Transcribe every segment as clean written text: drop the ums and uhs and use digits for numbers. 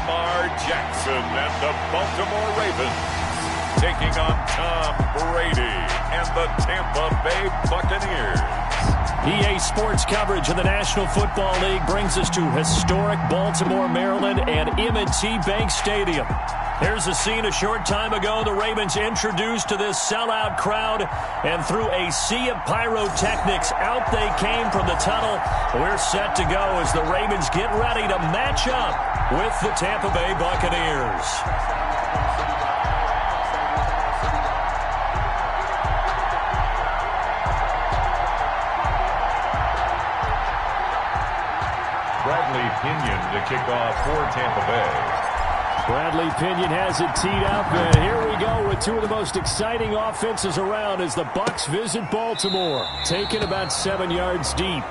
Lamar Jackson and the Baltimore Ravens taking on Tom Brady and the Tampa Bay Buccaneers. EA Sports coverage of the National Football League brings us to historic Baltimore, Maryland, and M&T Bank Stadium. Here's a scene a short time ago. The Ravens introduced to this sellout crowd, and through a sea of pyrotechnics, out they came from the tunnel. We're set to go as the Ravens get ready to match up with the Tampa Bay Buccaneers. Bradley Pinion to kick off for Tampa Bay. Bradley Pinion has it teed up, and here we go with two of the most exciting offenses around as the Bucs visit Baltimore, taken about 7 yards deep.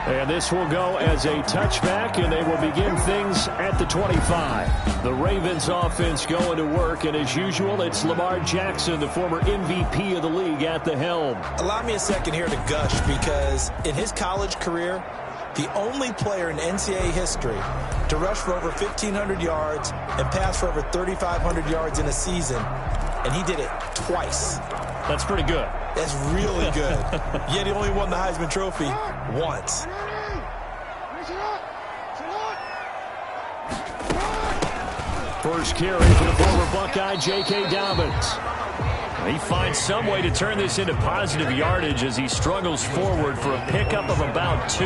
And this will go as a touchback, and they will begin things at the 25. The Ravens offense going to work, and as usual, it's Lamar Jackson, the former MVP of the league, at the helm. Allow me a second here to gush, because in his college career, the only player in NCAA history to rush for over 1,500 yards and pass for over 3,500 yards in a season, and he did it twice. That's pretty good. That's really good. Yet he only won the Heisman Trophy once. First carry for the former Buckeye, J.K. Dobbins. He finds some way to turn this into positive yardage as he struggles forward for a pickup of about 2.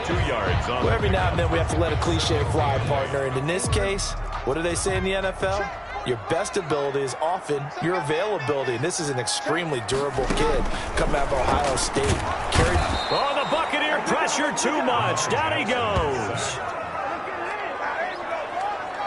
2 yards on. Well, every now and then we have to let a cliche fly, partner. And in this case, what do they say in the NFL? Your best ability is often your availability. And this is an extremely durable kid coming out of Ohio State. Oh, the Buccaneer pressure too much. Down he goes.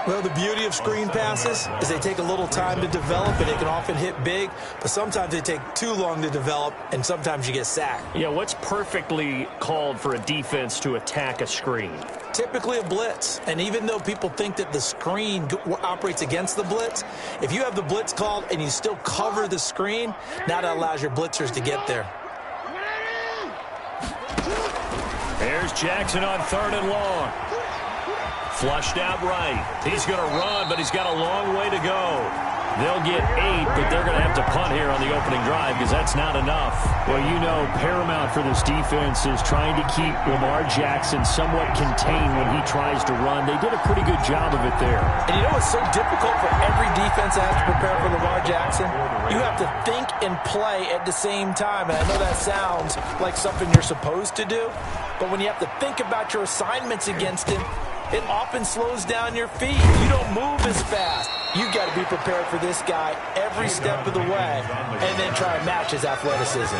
Well, the beauty of screen passes is they take a little time to develop, and they can often hit big, but sometimes they take too long to develop, and sometimes you get sacked. Yeah, what's perfectly called for a defense to attack a screen? Typically a blitz, and even though people think that the screen operates against the blitz, if you have the blitz called and you still cover the screen, now that allows your blitzers to get there. There's Jackson on 3rd and long. Flushed out right. He's going to run, but he's got a long way to go. They'll get 8, but they're going to have to punt here on the opening drive because that's not enough. Well, you know, paramount for this defense is trying to keep Lamar Jackson somewhat contained when he tries to run. They did a pretty good job of it there. And you know what's so difficult for every defense that has to prepare for Lamar Jackson? You have to think and play at the same time. And I know that sounds like something you're supposed to do, but when you have to think about your assignments against him, it often slows down your feet. You don't move as fast. You've got to be prepared for this guy every step of the way and then try and match his athleticism.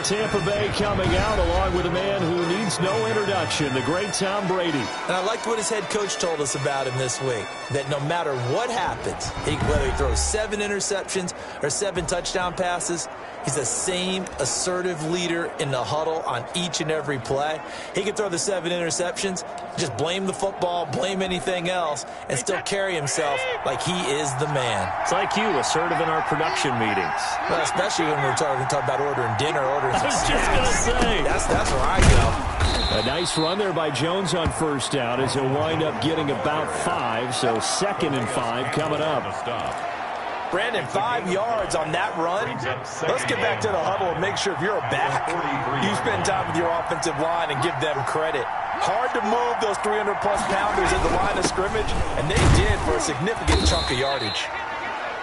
Tampa Bay coming out along with a man who needs no introduction, the great Tom Brady. And I liked what his head coach told us about him this week, that no matter what happens, whether he throws 7 interceptions or 7 touchdown passes, he's the same assertive leader in the huddle on each and every play. He can throw the 7 interceptions, just blame the football, blame anything else, and still carry himself like he is the man. It's like you, assertive in our production meetings. Well, especially when we're talking about ordering dinner, ordering some I was just going to say. That's where I go. A nice run there by Jones on first down as he'll wind up getting about 5, so 2nd and 5 coming up. Brandon, 5 yards on that run. Let's get back to the huddle and make sure if you're a back, you spend time with your offensive line and give them credit. Hard to move those 300-plus pounders at the line of scrimmage, and they did for a significant chunk of yardage.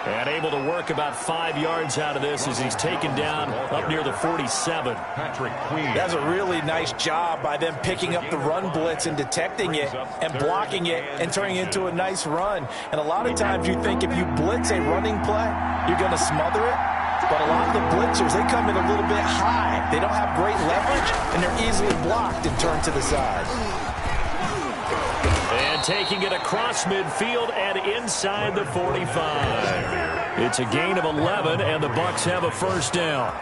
And able to work about 5 yards out of this as he's taken down up near the 47. Patrick Queen. That's a really nice job by them picking up the run blitz and detecting it and blocking it and turning it into a nice run. And a lot of times you think if you blitz a running play, you're going to smother it. But a lot of the blitzers, they come in a little bit high. They don't have great leverage, and they're easily blocked and turned to the side. And taking it across midfield and inside the 45. It's a gain of 11, and the Bucs have a first down.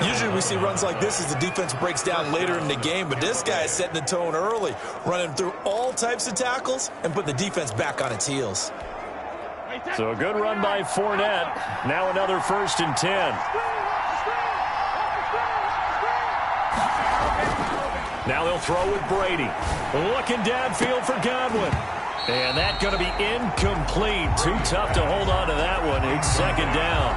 Usually we see runs like this as the defense breaks down later in the game, but this guy is setting the tone early, running through all types of tackles and put the defense back on its heels. So a good run by Fournette. Now another 1st and 10. Now they'll throw with Brady. Looking downfield for Godwin. And that's going to be incomplete. Too tough to hold on to that one. It's second down.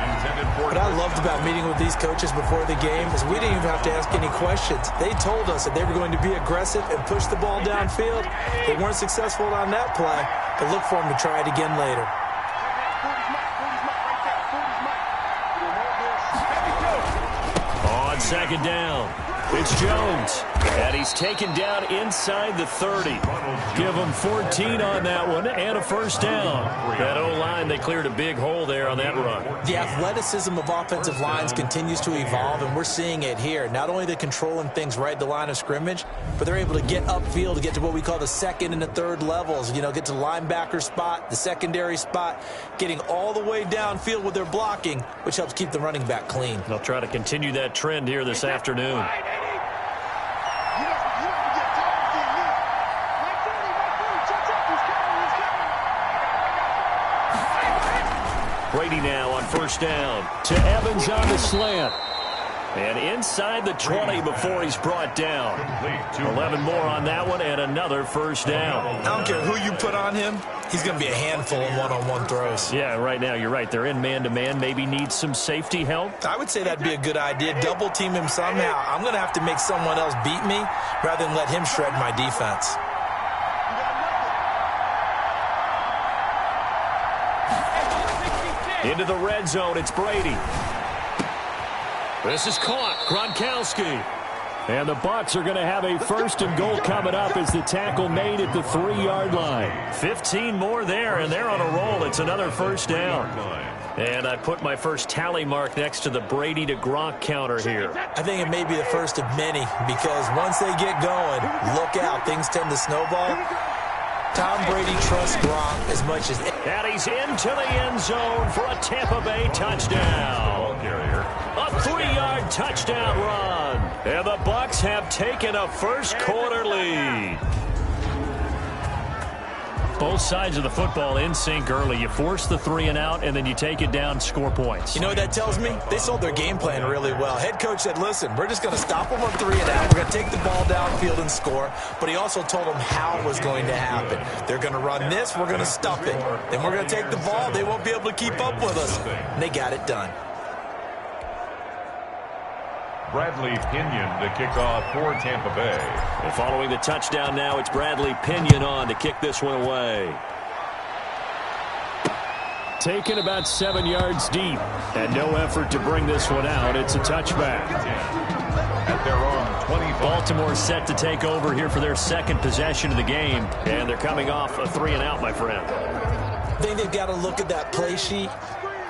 What I loved about meeting with these coaches before the game is we didn't even have to ask any questions. They told us that they were going to be aggressive and push the ball downfield. They weren't successful on that play, but look for them to try it again later. On second down, it's Jones. And he's taken down inside the 30. Give him 14 on that one and a first down. That O-line, they cleared a big hole there on that run. The athleticism of offensive lines continues to evolve, and we're seeing it here. Not only they're controlling things right at the line of scrimmage, but they're able to get upfield to get to what we call the second and the third levels. You know, get to the linebacker spot, the secondary spot, getting all the way downfield with their blocking, which helps keep the running back clean. They'll try to continue that trend here this afternoon. Brady now on first down to Evans on the slant. And inside the 20 before he's brought down. 11 more on that one and another first down. I don't care who you put on him. He's going to be a handful of one-on-one throws. Yeah, right now you're right. They're in man-to-man. Maybe need some safety help. I would say that'd be a good idea. Double team him somehow. I'm going to have to make someone else beat me rather than let him shred my defense. Into the red zone, it's Brady. This is caught, Gronkowski. And the Bucs are going to have a first and goal coming up as the tackle made at the 3-yard line. 15 more there, and they're on a roll. It's another first down. And I put my first tally mark next to the Brady to Gronk counter here. I think it may be the first of many because once they get going, look out, things tend to snowball. Tom Brady trusts Gronk as much as... And he's into the end zone for a Tampa Bay touchdown. A 3-yard touchdown run. And the Bucs have taken a first quarter lead. Both sides of the football in sync early. You force the 3 and out, and then you take it down, score points. You know what that tells me? They sold their game plan really well. Head coach said, listen, we're just going to stop them on 3 and out. We're going to take the ball downfield and score. But he also told them how it was going to happen. They're going to run this. We're going to stuff it. Then we're going to take the ball. They won't be able to keep up with us. And they got it done. Bradley Pinion to kick off for Tampa Bay. And following the touchdown now, it's Bradley Pinion on to kick this one away. Taken about 7 yards deep, and no effort to bring this one out. It's a touchback. At their own 25. Baltimore set to take over here for their second possession of the game, and they're coming off a 3 and out, my friend. I think they've got to look at that play sheet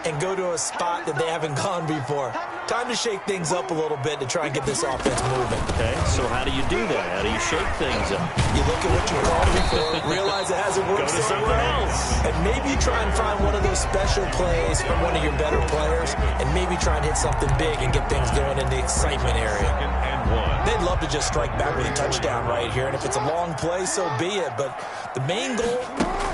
and go to a spot that they haven't gone before. Time to shake things up a little bit to try and get this offense moving. Okay, so how do you do that? How do you shake things up? You look at what you called before, realize it hasn't worked Go to something else. and maybe you try and find one of those special plays from one of your better players, and maybe try and hit something big and get things going in the excitement area. They'd love to just strike back with a touchdown right here, and if it's a long play, so be it. But the main goal,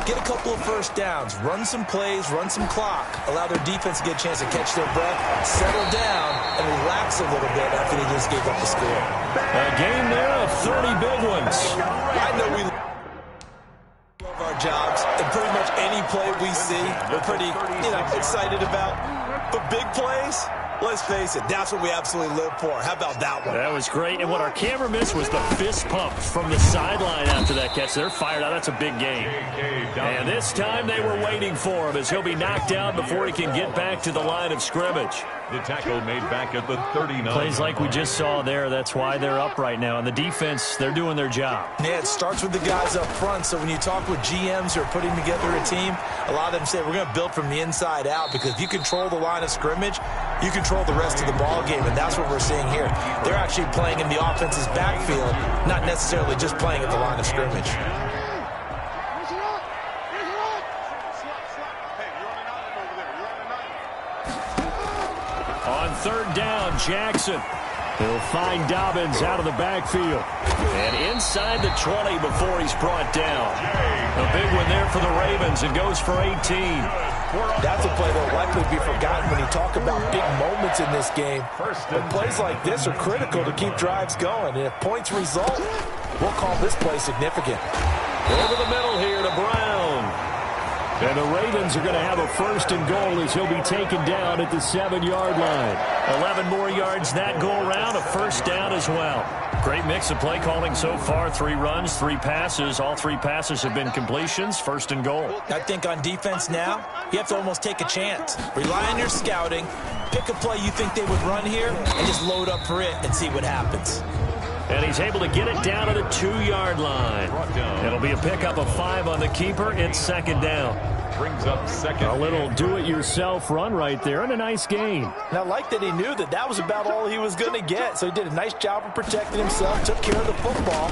get a couple of first downs, run some plays, run some clock, allow their defense to get a chance to catch their breath, settle down, and relax a little bit after they just gave up the score. A game there of 30 big ones. I know we love our jobs, and pretty much any play we see, we're pretty, excited about. But big plays, let's face it, that's what we absolutely live for. How about that one? That was great. And what our camera missed was the fist pump from the sideline after that catch. They're fired out. That's a big game. And this time they were waiting for him as he'll be knocked down before he can get back to the line of scrimmage. The tackle made back at the 39. Plays like we just saw there. That's why they're up right now. And the defense, they're doing their job. Yeah, it starts with the guys up front. So when you talk with GMs who are putting together a team, a lot of them say we're going to build from the inside out, because if you control the line of scrimmage, you control the rest of the ball game, and that's what we're seeing here. They're actually playing in the offense's backfield, not necessarily just playing at the line of scrimmage. On third down, Jackson. He'll find Dobbins out of the backfield. And inside the 20 before he's brought down. A big one there for the Ravens. It goes for 18. That's a play that will likely be forgotten when you talk about big moments points in this game. But plays like this are critical to keep drives going. And if points result, we'll call this play significant. Over the middle here to Brown. And the Ravens are going to have a 1st and goal as he'll be taken down at the 7-yard line. 11 more yards that go around, a 1st down as well. Great mix of play calling so far. 3 runs, 3 passes. All 3 passes have been completions. 1st and goal. I think on defense now, you have to almost take a chance. Rely on your scouting. Pick a play you think they would run here and just load up for it and see what happens. And he's able to get it down to the 2-yard line. It'll be a pickup of 5 on the keeper. It's 2nd down. Brings up 2nd. A little do-it-yourself run right there and a nice gain. And I like that he knew that that was about all he was going to get. So he did a nice job of protecting himself, took care of the football.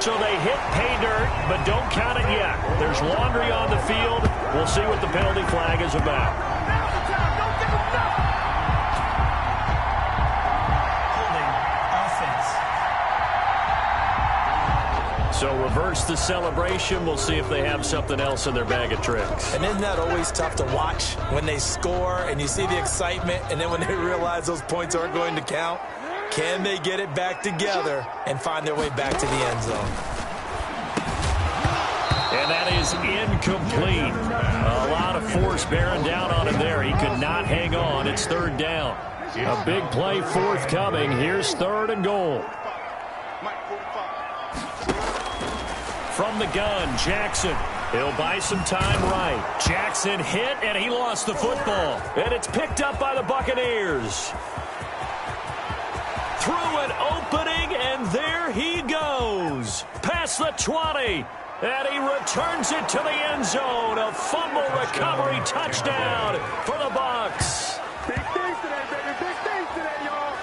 So they hit pay dirt, but don't count it yet. There's laundry on the field. We'll see what the penalty flag is about. So reverse the celebration. We'll see if they have something else in their bag of tricks. And isn't that always tough to watch when they score and you see the excitement and then when they realize those points aren't going to count? Can they get it back together and find their way back to the end zone? And that is incomplete. A lot of force bearing down on him there. He could not hang on. It's 3rd down. A big play forthcoming. Here's 3rd and goal. From the gun, Jackson. He'll buy some time right. Jackson hit, and he lost the football. And it's picked up by the Buccaneers. Through an opening, and there he goes. Past the 20. And he returns it to the end zone. A fumble recovery touchdown for the Bucs. Big things today, baby. Big things today, y'all.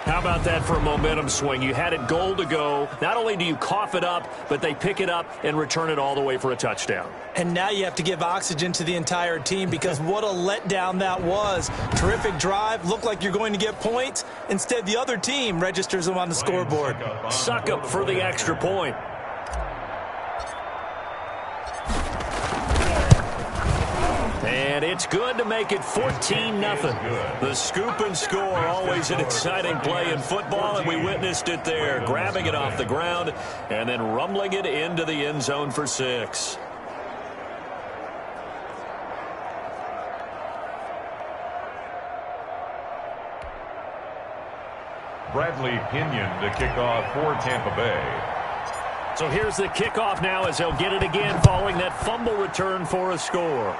How about that for a momentum swing? You had it goal to go. Not only do you cough it up, but they pick it up and return it all the way for a touchdown. And now you have to give oxygen to the entire team because what a letdown that was. Terrific drive. Looked like you're going to get points. Instead, the other team registers them on the scoreboard. Suck up for the extra point. And it's good to make it 14-0. The scoop and score, always an exciting play in football, and we witnessed it there, grabbing it off the ground and then rumbling it into the end zone for 6. Bradley Pinion to kick off for Tampa Bay. So here's the kickoff now as they'll get it again following that fumble return for a score.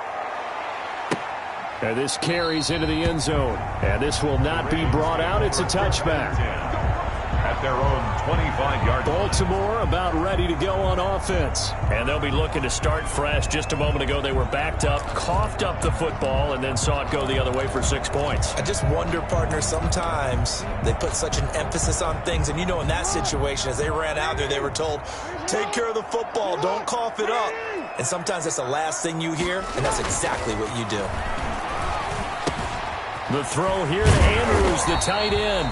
And this carries into the end zone. And this will not be brought out. It's a touchback. At their own 25-yard line. Baltimore about ready to go on offense. And they'll be looking to start fresh. Just a moment ago, they were backed up, coughed up the football, and then saw it go the other way for 6 points. I just wonder, partner, sometimes they put such an emphasis on things. And you know in that situation, as they ran out there, they were told, take care of the football, don't cough it up. And sometimes that's the last thing you hear, and that's exactly what you do. The throw here to Andrews, the tight end.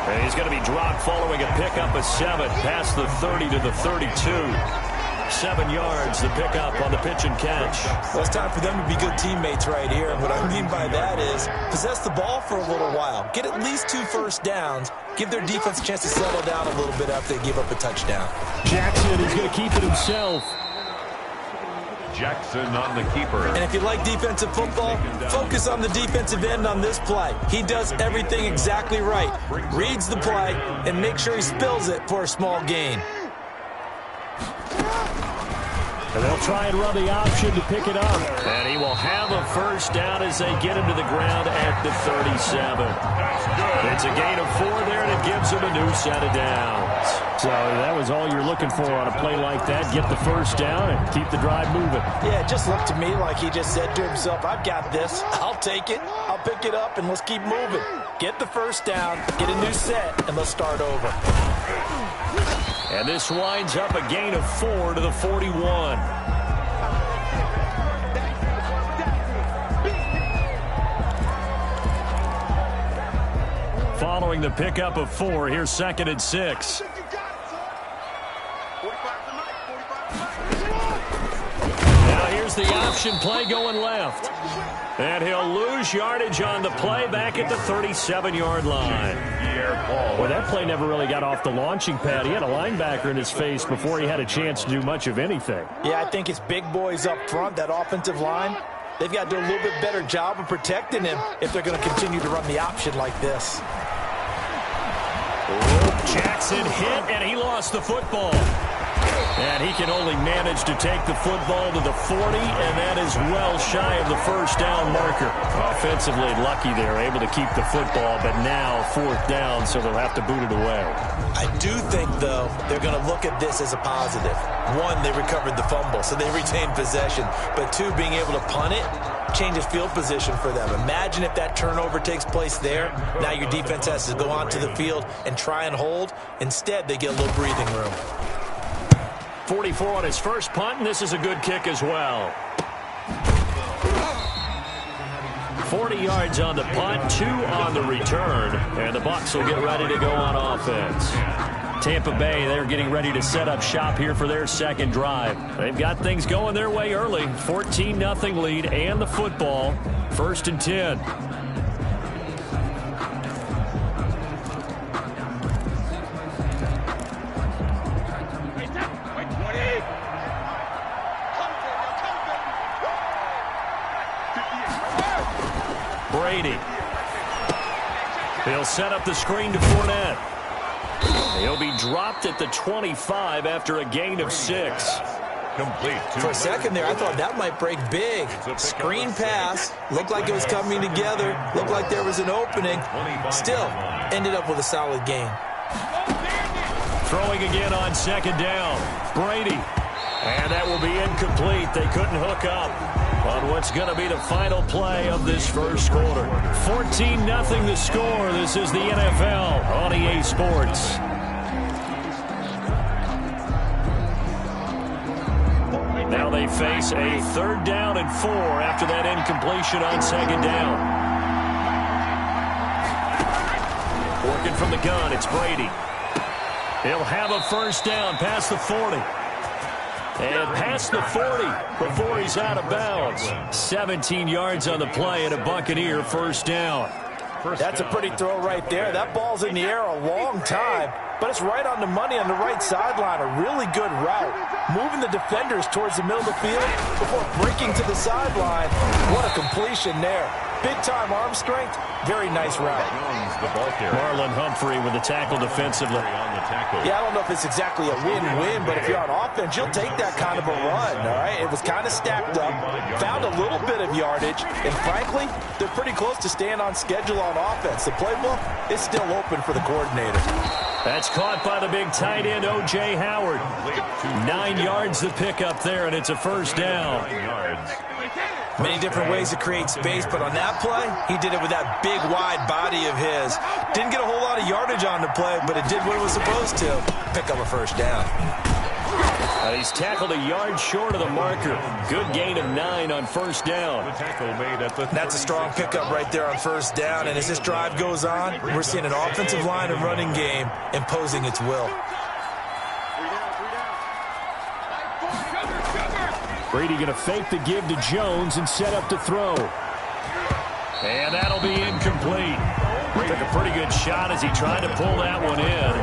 And he's going to be dropped following a pickup of 7 past the 30 to the 32. 7 yards, the pickup on the pitch and catch. Well, it's time for them to be good teammates right here. And what I mean by that is possess the ball for a little while. Get at least 2 first downs. Give their defense a chance to settle down a little bit after they give up a touchdown. Jackson is going to keep it himself. Jackson on the keeper. And if you like defensive football, focus on the defensive end on this play. He does everything exactly right. Reads the play and make sure he spills it for a small gain. And they'll try and run the option to pick it up. And he will have a first down as they get him to the ground at the 37. It's a gain of 4 there, and it gives him a new set of downs. So that was all you're looking for on a play like that. Get the first down and keep the drive moving. Yeah, it just looked to me like he just said to himself, I've got this. I'll take it. I'll pick it up, and let's keep moving. Get the first down, get a new set, and let's start over. And this winds up a gain of 4 to the 41. Following the pickup of 4, here's 2nd and 6. Now here's the option play going left. And he'll lose yardage on the play back at the 37-yard line. Well, that play never really got off the launching pad. He had a linebacker in his face before he had a chance to do much of anything. Yeah, I think it's big boys up front, that offensive line. They've got to do a little bit better job of protecting him if they're going to continue to run the option like this. Jackson hit, and he lost the football. And he can only manage to take the football to the 40, and that is well shy of the first down marker. Offensively lucky they're able to keep the football, but now 4th down, so they'll have to boot it away. I do think, though, they're going to look at this as a positive. 1, they recovered the fumble, so they retained possession. But 2, being able to punt it changes field position for them. Imagine if that turnover takes place there. Now your defense has to go onto the field and try and hold. Instead, they get a little breathing room. 44 on his first punt, and this is a good kick as well. 40 yards on the punt, 2 on the return, and the Bucs will get ready to go on offense. Tampa Bay, they're getting ready to set up shop here for their second drive. They've got things going their way early. 14-0 lead and the football. 1st and 10. Brady. He'll set up the screen to Fournette. He'll be dropped at the 25 after a gain of 6. Complete. For a second there, I thought that might break big. Screen pass. Looked like it was coming together. Looked like there was an opening. Still, ended up with a solid gain. Throwing again on 2nd down. Brady. And that will be incomplete. They couldn't hook up on what's going to be the final play of this first quarter. 14-0 the score. This is the NFL on EA Sports. Now they face a 3rd down and 4 after that incompletion on 2nd down. Working from the gun, it's Brady. He'll have a 1st down past the 40. And past the 40 before he's out of bounds. 17 yards on the play and a Buccaneer 1st down. That's a pretty throw right there. That ball's in the air a long time, but it's right on the money on the right sideline. A really good route. Moving the defenders towards the middle of the field before breaking to the sideline. What a completion there. Big-time arm strength. Very nice route. Marlon Humphrey with the tackle defensively. Yeah, I don't know if it's exactly a win-win, but if you're on offense, you'll take that kind of a run, all right? It was kind of stacked up, found a little bit of yardage, and frankly, they're pretty close to staying on schedule on offense. The playbook is still open for the coordinator. That's caught by the big tight end, O.J. Howard. 9 yards to pick up there, and it's a 1st down. Many different ways to create space, but on that play, he did it with that big, wide body of his. Didn't get a whole lot of yardage on the play, but it did what it was supposed to. Pick up a 1st down. He's tackled a yard short of the marker. Good gain of 9 on 1st down. That's a strong pickup right there on 1st down, and as this drive goes on, we're seeing an offensive line and running game imposing its will. Brady going to fake the give to Jones and set up to throw. And that'll be incomplete. Took a pretty good shot as he tried to pull that one in.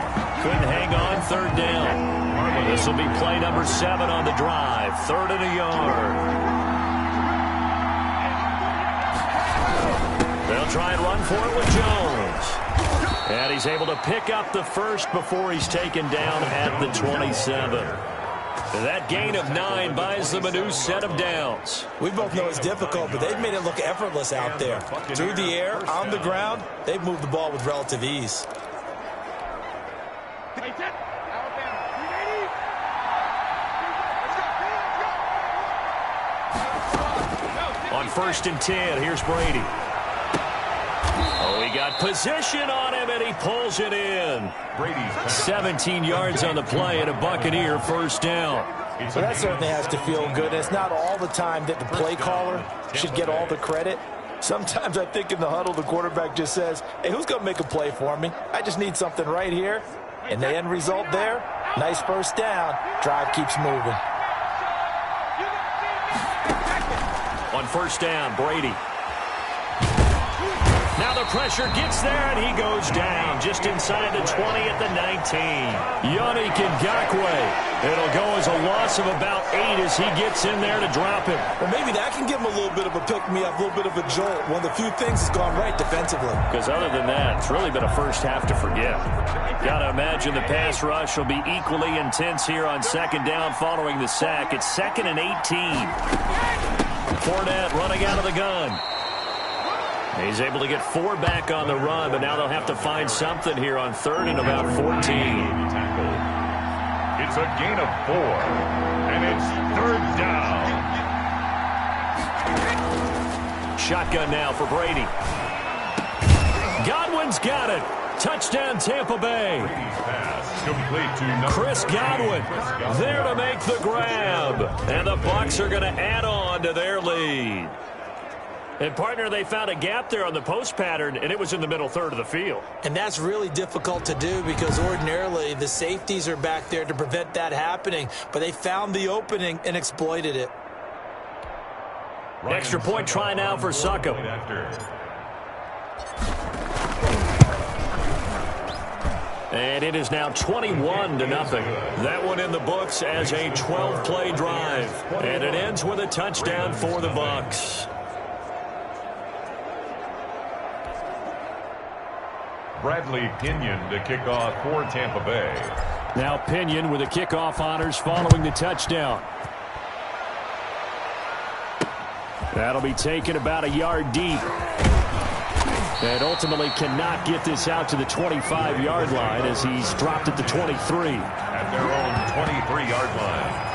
Couldn't hang on 3rd down. This will be play number 7 on the drive. 3rd and a yard. They'll try and run for it with Jones. And he's able to pick up the 1st before he's taken down at the 27. That gain of 9 buys them a new set of downs. We both know it's difficult, but they've made it look effortless out there. Through the air, on the ground, they've moved the ball with relative ease. On 1st and 10, here's Brady. Oh, he got position on him, and he pulls it in. 17 yards on the play, and a Buccaneer 1st down. So that certainly has to feel good. It's not all the time that the play caller should get all the credit. Sometimes I think in the huddle, the quarterback just says, hey, who's going to make a play for me? I just need something right here. And the end result there, nice 1st down. Drive keeps moving. first down. Brady. Now the pressure gets there, and he goes down just inside the 20 at the 19. Yannick Ngakoue. It'll go as a loss of about 8 as he gets in there to drop him. Well, maybe that can give him a little bit of a pick-me-up, a little bit of a jolt. One of the few things that's gone right defensively. Because other than that, it's really been a first half to forget. Got to imagine the pass rush will be equally intense here on second down following the sack. It's 2nd and 18. Fournette running out of the gun. He's able to get 4 back on the run, but now they'll have to find something here on 3rd and about 14. It's a gain of 4, and it's 3rd down. Shotgun now for Brady. Godwin's got it. Touchdown, Tampa Bay. Chris Godwin there to make the grab. And the Bucs are going to add on to their lead. And, partner, they found a gap there on the post pattern, and it was in the middle third of the field. And that's really difficult to do because ordinarily the safeties are back there to prevent that happening. But they found the opening and exploited it. Extra point try now for Succop. And it is now 21-0. That one in the books as a 12-play drive. And it ends with a touchdown for the Bucs. Bradley Pinion to kick off for Tampa Bay. Now Pinion with the kickoff honors following the touchdown. That'll be taken about a yard deep. And ultimately cannot get this out to the 25-yard line as he's dropped at the 23. At their own 23-yard line.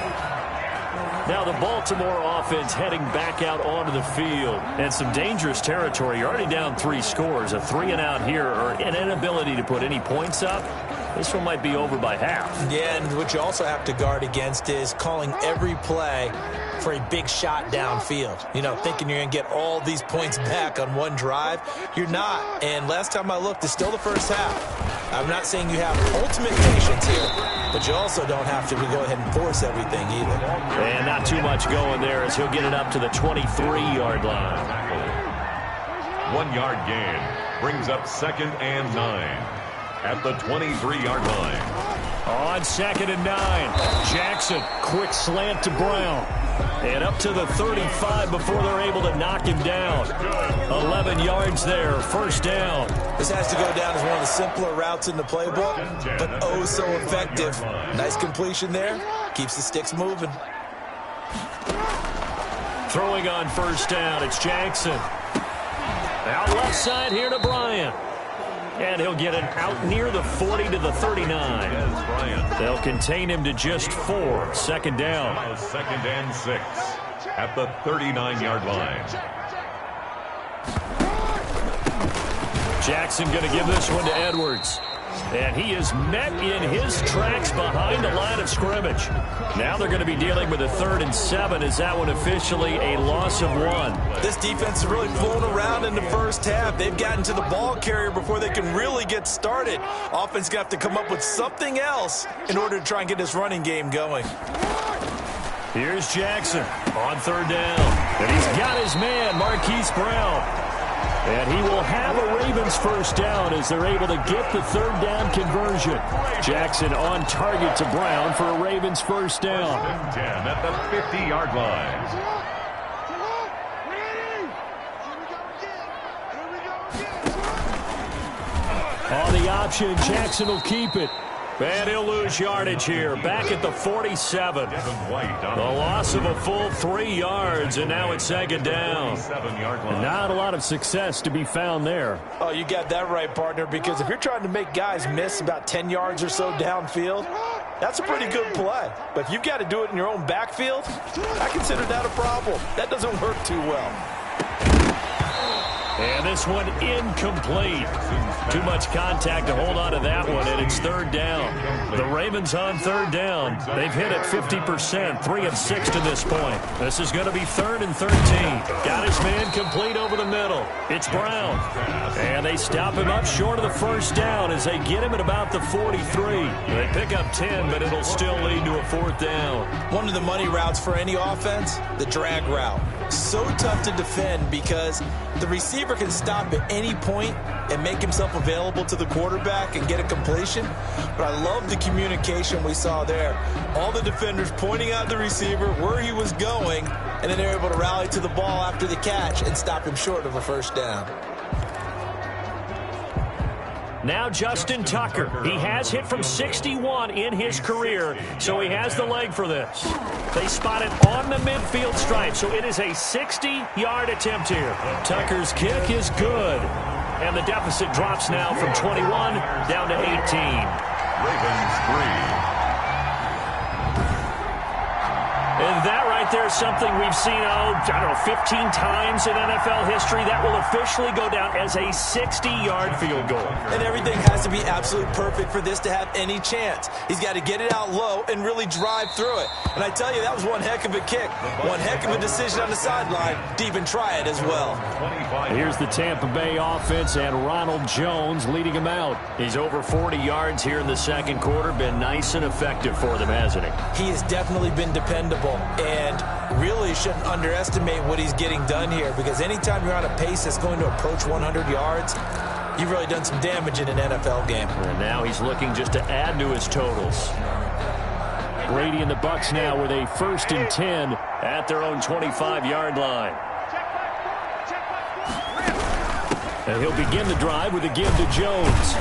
Now the Baltimore offense heading back out onto the field. And some dangerous territory. You're already down 3 scores. A 3-and-out here or an inability to put any points up. This one might be over by half. Yeah, and what you also have to guard against is calling every play for a big shot downfield. You know, thinking you're going to get all these points back on one drive. You're not. And last time I looked, it's still the first half. I'm not saying you have ultimate patience here, but you also don't have to go ahead and force everything either. And not too much going there as he'll get it up to the 23-yard line. 1 yard gain brings up 2nd and 9 at the 23-yard line. On 2nd and 9, Jackson, quick slant to Brown. And up to the 35 before they're able to knock him down. 11 yards there, first down. This has to go down as one of the simpler routes in the playbook, but oh so effective. Nice completion there, keeps the sticks moving. Throwing on first down, it's Jackson. Out left side here to Bryant. And he'll get it out near the 40 to the 39. They'll contain him to just 4. 2nd down. 2nd and 6 at the 39-yard line. Jackson going to give this one to Edwards. And he is met in his tracks behind the line of scrimmage. Now they're going to be dealing with a 3rd and 7. Is that one officially a loss of 1? This defense is really pulling around in the first half. They've gotten to the ball carrier before they can really get started. Offense going to have to come up with something else in order to try and get this running game going. Here's Jackson on 3rd down. And he's got his man, Marquise Brown. And he will have a Ravens first down as they're able to get the 3rd down conversion. Jackson on target to Brown for a Ravens first down. 10 at the 50-yard line. On the option, Jackson will keep it. And he'll lose yardage here. Back at the 47. The loss of a full 3 yards, and now it's 2nd down. Not a lot of success to be found there. Oh, you got that right, partner, because if you're trying to make guys miss about 10 yards or so downfield, that's a pretty good play. But if you've got to do it in your own backfield, I consider that a problem. That doesn't work too well. And this one incomplete. Too much contact to hold on to that one, and it's 3rd down. The Ravens on 3rd down. They've hit it 50%, 3 of 6 to this point. This is going to be 3rd and 13. Got his man complete over the middle. It's Brown. And they stop him up short of the first down as they get him at about the 43. They pick up 10, but it'll still lead to a 4th down. One of the money routes for any offense, the drag route. so tough to defend because the receiver can stop at any point and make himself available to the quarterback and get a completion. But I love the communication we saw there. All the defenders pointing out the receiver where he was going, and then they're able to rally to the ball after the catch and stop him short of a first down. Now Justin Tucker. He has hit from 61 in his career, so he has the leg for this. They spot it on the midfield stripe, so it is a 60-yard attempt here. Tucker's kick is good, and the deficit drops now from 21 down to 18. Ravens 3. And that right there is something we've seen, I don't know, 15 times in NFL history. That will officially go down as a 60-yard field goal. And everything has to be absolutely perfect for this to have any chance. He's got to get it out low and really drive through it. And I tell you, that was one heck of a kick. One heck of a decision on the sideline to even try it as well. Here's the Tampa Bay offense and Ronald Jones leading him out. He's over 40 yards here in the second quarter. Been nice and effective for them, hasn't he? He has definitely been dependable. And really shouldn't underestimate what he's getting done here, because anytime you're on a pace that's going to approach 100 yards, you've really done some damage in an NFL game. And now he's looking just to add to his totals. Brady and the Bucs now with a 1st and 10 at their own 25-yard line. And he'll begin the drive with a give to Jones.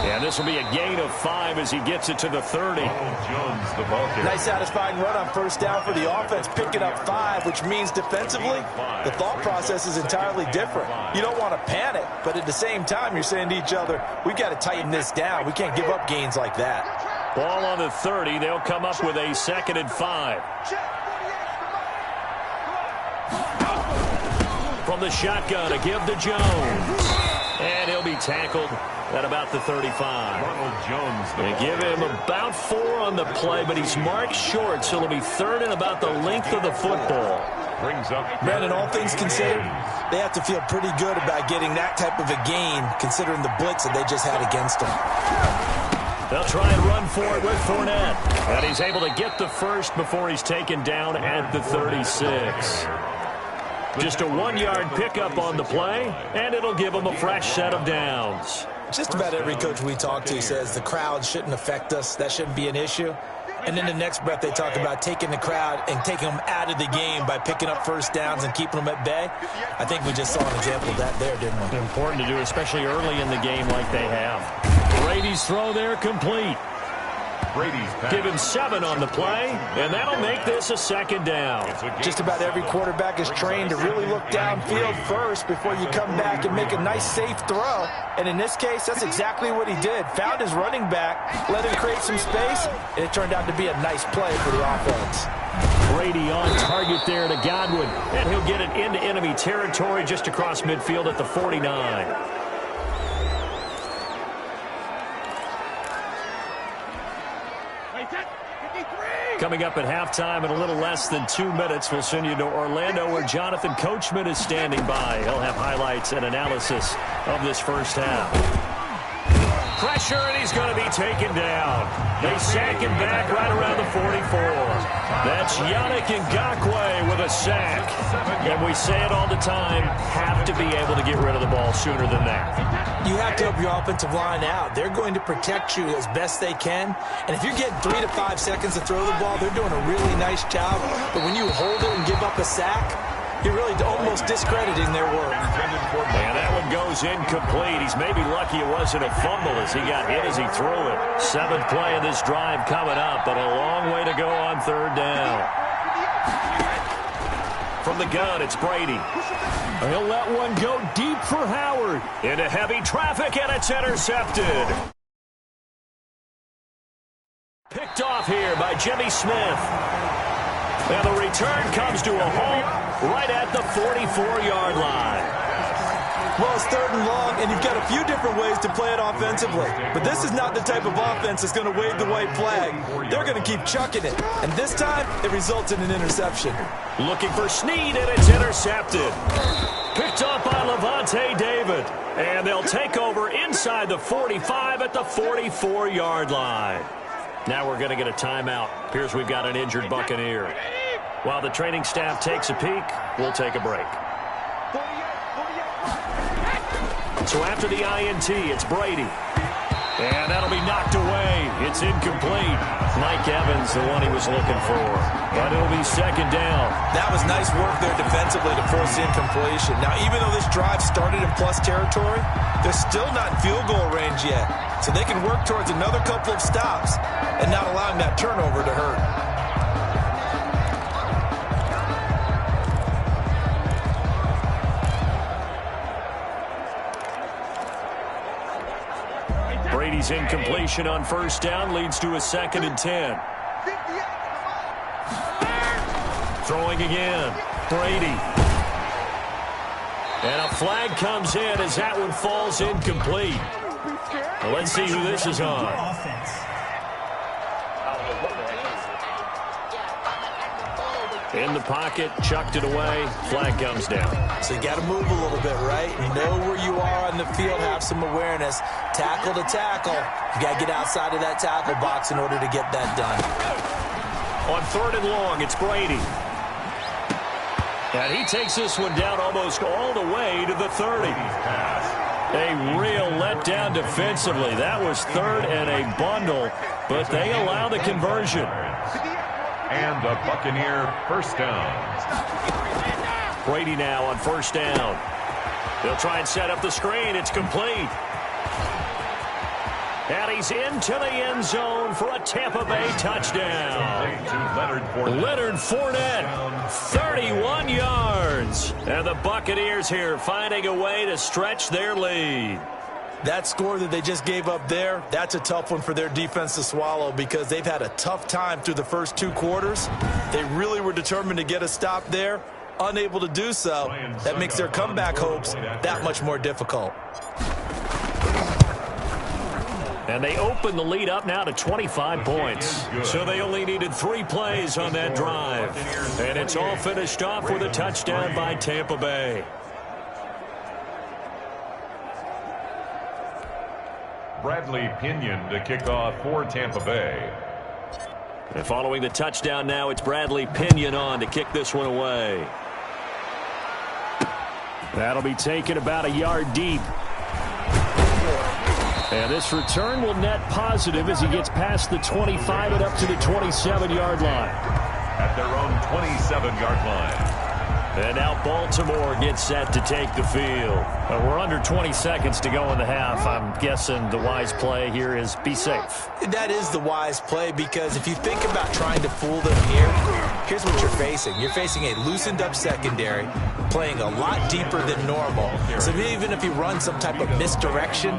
And this will be a gain of 5 as he gets it to the 30. Jones, the ball carrier. Nice satisfying run on first down for the offense, picking up 5, which means defensively, the thought process is entirely different. You don't want to panic, but at the same time, you're saying to each other, we've got to tighten this down. We can't give up gains like that. Ball on the 30. They'll come up with a 2nd and 5. From the shotgun, a give to Jones. And he'll be tackled at about the 35. Ronald Jones. They give him about 4 on the play, but he's marked short, so it'll be 3rd and about the length of the football. Brings up. Man, and all things considered, they have to feel pretty good about getting that type of a gain, considering the blitz that they just had against them. They'll try and run for it with Fournette. And he's able to get the first before he's taken down at the 36. Just a 1-yard pickup on the play, and it'll give them a fresh set of downs. Just about every coach we talk to says the crowd shouldn't affect us. That shouldn't be an issue. And then the next breath they talk about taking the crowd and taking them out of the game by picking up first downs and keeping them at bay. I think we just saw an example of that there, didn't we? Important to do, especially early in the game like they have. Brady's throw there complete. Brady's pass. Give him 7 on the play, and that'll make this a 2nd down. Just about every quarterback is trained to really look downfield first before you come back and make a nice, safe throw. And in this case, that's exactly what he did. Found his running back, let him create some space, and it turned out to be a nice play for the offense. Brady on target there to Godwin, and he'll get it into enemy territory just across midfield at the 49. Coming up at halftime in a little less than 2 minutes, we'll send you to Orlando where Jonathan Coachman is standing by. He'll have highlights and analysis of this first half. Pressure, and he's going to be taken down. They sack him back right around the 44. That's Yannick Ngakoue with a sack. And we say it all the time, have to be able to get rid of the ball sooner than that. You have to help your offensive line out. They're going to protect you as best they can. And if you're getting 3 to 5 seconds to throw the ball, they're doing a really nice job. But when you hold it and give up a sack, you're really almost discrediting their work. And that one goes incomplete. He's maybe lucky it wasn't a fumble as he got hit as he threw it. 7th play of this drive coming up, but a long way to go on 3rd down. From the gun, it's Brady. He'll let one go deep for Howard. Into heavy traffic, and it's intercepted. Picked off here by Jimmy Smith. And the return comes to a halt right at the 44-yard line. Well, it's 3rd and long, and you've got a few different ways to play it offensively. But this is not the type of offense that's going to wave the white flag. They're going to keep chucking it. And this time, it results in an interception. Looking for Snead, and it's intercepted. Picked up by Levante David. And they'll take over inside the 45 at the 44-yard line. Now we're going to get a timeout. Appears we've got an injured Buccaneer. While the training staff takes a peek, we'll take a break. So after the INT, it's Brady. And that'll be knocked away. It's incomplete. Mike Evans, the one he was looking for. But it'll be second down. That was nice work there defensively to force the incompletion. Now, even though this drive started in plus territory, they're still not in field goal range yet. So they can work towards another couple of stops and not allowing that turnover to hurt. Brady's incompletion on first down leads to a 2nd and 10. Throwing again. Brady. And a flag comes in as that one falls incomplete. Well, let's see who this is on. In the pocket, chucked it away, flag comes down. So you got to move a little bit, right? Know where you are on the field, have some awareness. Tackle to tackle. You got to get outside of that tackle box in order to get that done. On 3rd and long, it's Brady. And he takes this one down almost all the way to the 30. A real letdown defensively. That was 3rd and a bundle, but they allow the conversion. And the Buccaneer first down. Brady now on first down. They'll try and set up the screen. It's complete. And he's into the end zone for a Tampa Bay touchdown. Leonard Fournette, 31 yards. And the Buccaneers here finding a way to stretch their lead. That score that they just gave up there, that's a tough one for their defense to swallow because they've had a tough time through the first 2 quarters. They really were determined to get a stop there, unable to do so. That makes their comeback hopes that much more difficult. And they open the lead up now to 25 points. So they only needed 3 plays on that drive. And it's all finished off with a touchdown by Tampa Bay. Bradley Pinion to kick off for Tampa Bay. And following the touchdown now, it's Bradley Pinion on to kick this one away. That'll be taken about a yard deep. And this return will net positive as he gets past the 25 and up to the 27-yard line. At their own 27-yard line. And now Baltimore gets set to take the field. We're under 20 seconds to go in the half. I'm guessing the wise play here is be safe. That is the wise play because if you think about trying to fool them here, here's what you're facing. You're facing a loosened up secondary, playing a lot deeper than normal. So even if you run some type of misdirection,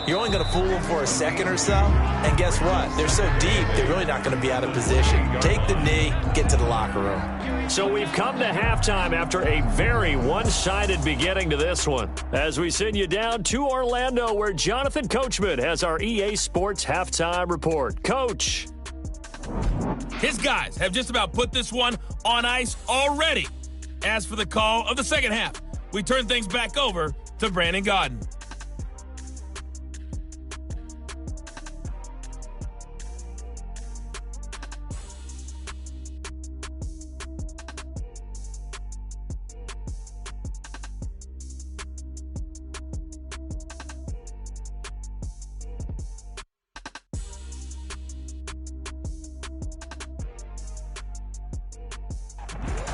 you're only going to fool them for a second or so. And guess what? They're so deep, they're really not going to be out of position. Take the knee, get to the locker room. So we've come to halftime after a very one-sided beginning to this one. As we send you down to Orlando, where Jonathan Coachman has our EA Sports halftime report. Coach. His guys have just about put this one on ice already. As for the call of the second half, we turn things back over to Brandon Gaudin.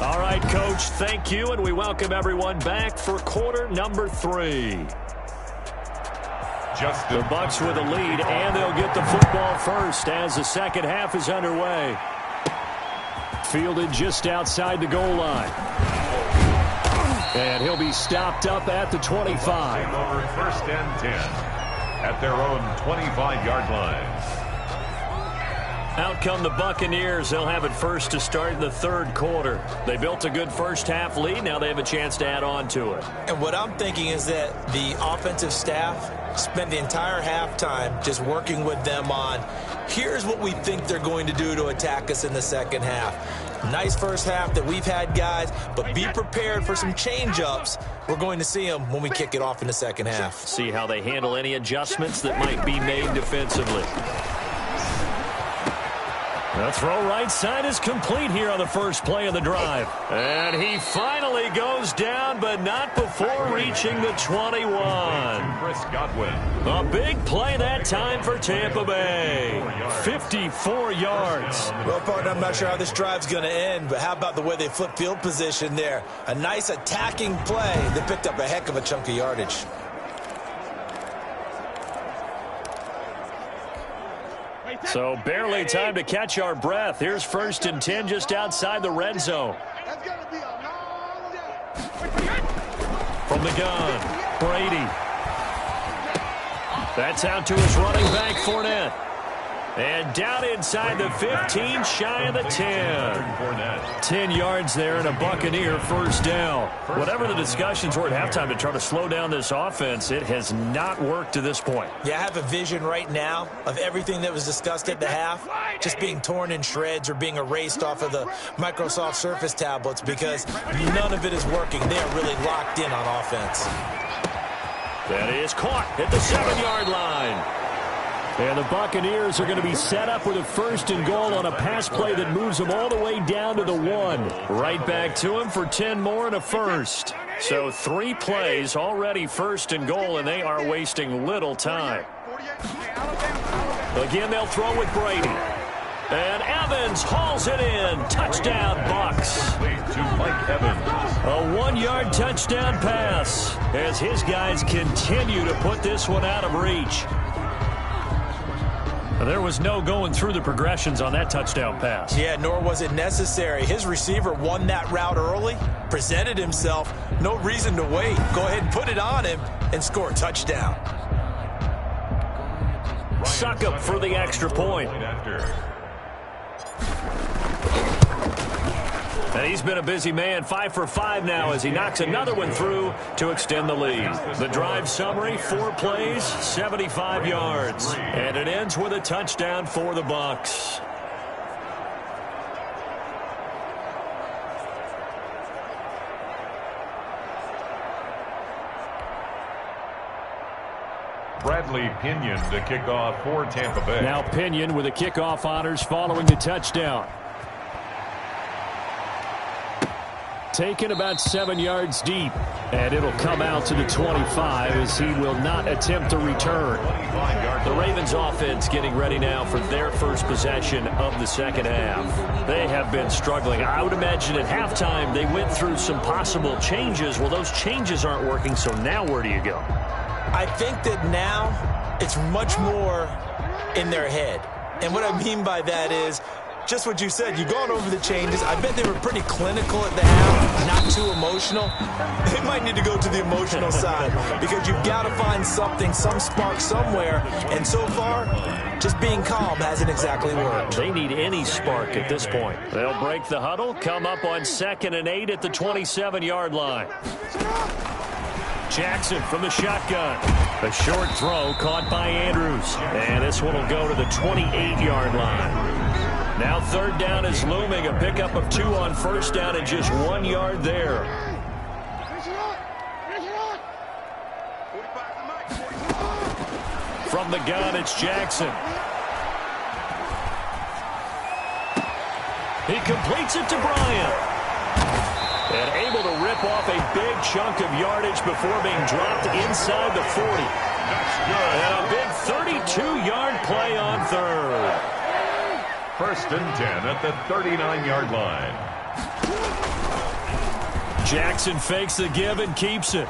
All right, Coach, thank you, and we welcome everyone back for quarter number 3. The Bucs with a lead, and they'll get the football first as the second half is underway. Fielded just outside the goal line. And he'll be stopped up at the 25. Over first and 10 at their own 25-yard line. Out come the Buccaneers. They'll have it first to start in the third quarter. They built a good first half lead. Now they have a chance to add on to it. And what I'm thinking is that the offensive staff spent the entire halftime just working with them on, here's what we think they're going to do to attack us in the second half. Nice first half that we've had, guys, but be prepared for some change-ups. We're going to see them when we kick it off in the second half. See how they handle any adjustments that might be made defensively. The throw right side is complete here on the first play of the drive. And he finally goes down, but not before reaching the 21. A big play that time for Tampa Bay. 54 yards. Well, partner, I'm not sure how this drive's going to end, but how about the way they flip field position there? A nice attacking play that picked up a heck of a chunk of yardage. So barely time to catch our breath. Here's 1st and 10 just outside the red zone. From the gun, Brady. That's out to his running back, Fournette. And down inside the 15, shy of the 10. 10 yards there and a Buccaneer first down. Whatever the discussions were at halftime to try to slow down this offense, it has not worked to this point. Yeah, I have a vision right now of everything that was discussed at the half just being torn in shreds or being erased off of the Microsoft Surface tablets because none of it is working. They are really locked in on offense. That is caught at the 7-yard line. And the Buccaneers are going to be set up with a 1st and goal on a pass play that moves them all the way down to the 1. Right back to him for 10 more and a first. So 3 plays already 1st and goal, and they are wasting little time. Again, they'll throw with Brady. And Evans hauls it in. Touchdown, Bucs. A 1-yard touchdown pass as his guys continue to put this one out of reach. There was no going through the progressions on that touchdown pass. Yeah, nor was it necessary. His receiver won that route early, presented himself. No reason to wait. Go ahead and put it on him and score a touchdown. Succop for the extra point. And he's been a busy man, 5 for 5 now as he knocks another one through to extend the lead. The drive summary, 4 plays, 75 yards. And it ends with a touchdown for the Bucs. Bradley Pinion to kick off for Tampa Bay. Now Pinion with the kickoff honors following the touchdown. Taken about 7 yards deep, and it'll come out to the 25 as he will not attempt to return. The Ravens offense getting ready now for their first possession of the second half. They have been struggling. I would imagine at halftime they went through some possible changes. Well, those changes aren't working, so now where do you go? I think that now it's much more in their head. And what I mean by that is just what you said. You've gone over the changes. I bet they were pretty clinical at the half, not too emotional. They might need to go to the emotional side because you've got to find something, some spark somewhere. And so far, just being calm hasn't exactly worked. They need any spark at this point. They'll break the huddle, come up on 2nd and 8 at the 27-yard line. Jackson from the shotgun. A short throw caught by Andrews. And this one will go to the 28-yard line. Now 3rd down is looming. A pickup of 2 on 1st down and just 1 yard there. From the gun, it's Jackson. He completes it to Bryant. And able to rip off a big chunk of yardage before being dropped inside the 40. And a big 32-yard play on 3rd. 1st and 10 at the 39-yard line. Jackson fakes the give and keeps it.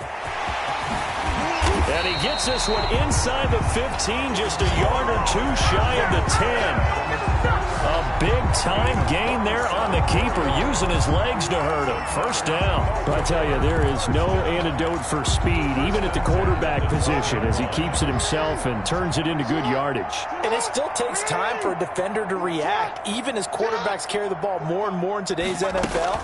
And he gets this one inside the 15, just a yard or 2 shy of the 10. A big-time gain there on the keeper, using his legs to hurt him. 1st down. I tell you, there is no antidote for speed, even at the quarterback position, as he keeps it himself and turns it into good yardage. And it still takes time for a defender to react, even as quarterbacks carry the ball more and more in today's NFL.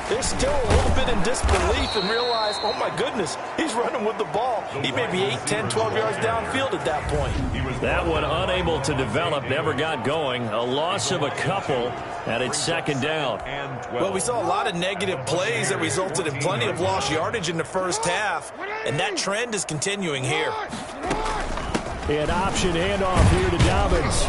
They're still a little bit in disbelief and realize, oh my goodness, he's running with the ball. He may be 8, 10, 12 yards downfield at that point. That one unable to develop, never got going. A loss of a couple, and it's 2nd down. Well, we saw a lot of negative plays that resulted in plenty of lost yardage in the first half, and that trend is continuing here. An option handoff here to Dobbins.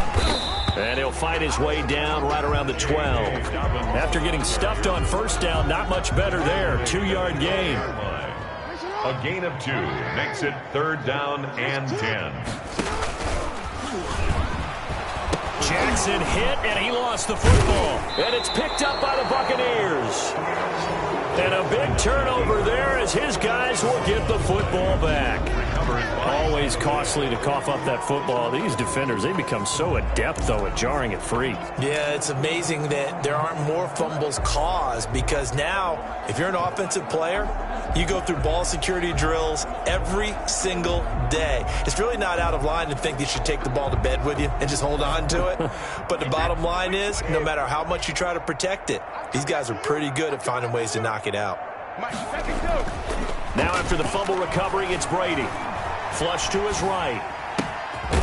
And he'll fight his way down right around the 12. After getting stuffed on first down, not much better there. 2-yard gain. A gain of 2 makes it 3rd down and 10. Jackson hit, and he lost the football. And it's picked up by the Buccaneers. And a big turnover there as his guys will get the football back. Always costly to cough up that football. These defenders, they become so adept, though, at jarring it free. Yeah, it's amazing that there aren't more fumbles caused because now, if you're an offensive player, you go through ball security drills every single day. It's really not out of line to think you should take the ball to bed with you and just hold on to it. But the bottom line is, no matter how much you try to protect it, these guys are pretty good at finding ways to knock it out. Now after the fumble recovery, it's Brady. Flush to his right.